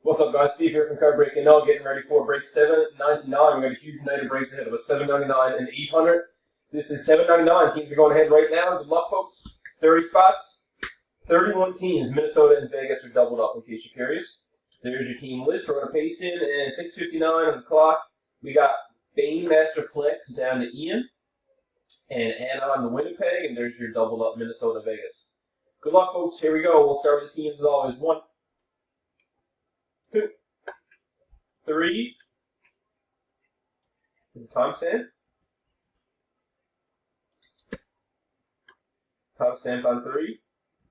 What's up, guys? Steve here from Card Breaking Now, getting ready for break 799. We've got a huge night of breaks ahead of us, 799 and 800. This is 799. Teams are going ahead right now. Good luck, folks. 30 spots, 31 teams. Minnesota and Vegas are doubled up, in case you're curious. There's your team list. We're going to pace in, and 6:59 on the clock. We got Bane Master Flex down to Ian, and Anna on the Winnipeg, and there's your doubled up Minnesota Vegas. Good luck, folks. Here we go. We'll start with the teams as always. 1, 2, 3. This is timestamp. Timestamp on 3.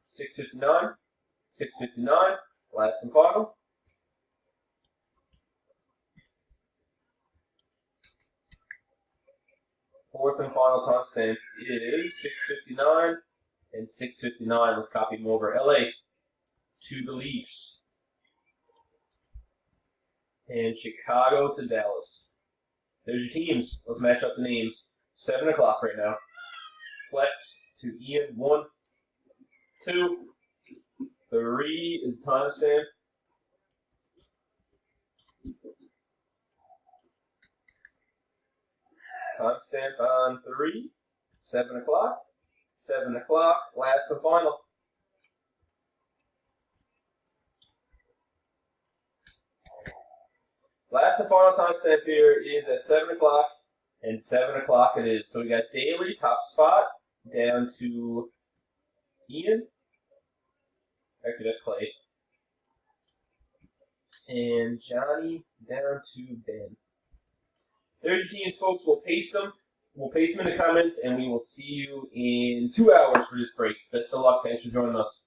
6:59. 6:59. Last and final. Fourth and final timestamp is 6:59 and 6:59. Let's copy them over. LA to the Leafs. And Chicago to Dallas. There's your teams. Let's match up the names. 7 o'clock right now. Flex to Ian. 1, 2, 3 is the timestamp. Timestamp on 3. 7 o'clock. 7 o'clock. Last and final. Last and final timestamp here is at 7 o'clock, and 7 o'clock it is. So we got Daly, top spot, down to Ian. Actually, that's Clay. And Johnny down to Ben. There's your teams, folks. We'll paste them. We'll paste them in the comments, and we will see you in 2 hours for this break. Best of luck. Thanks for joining us.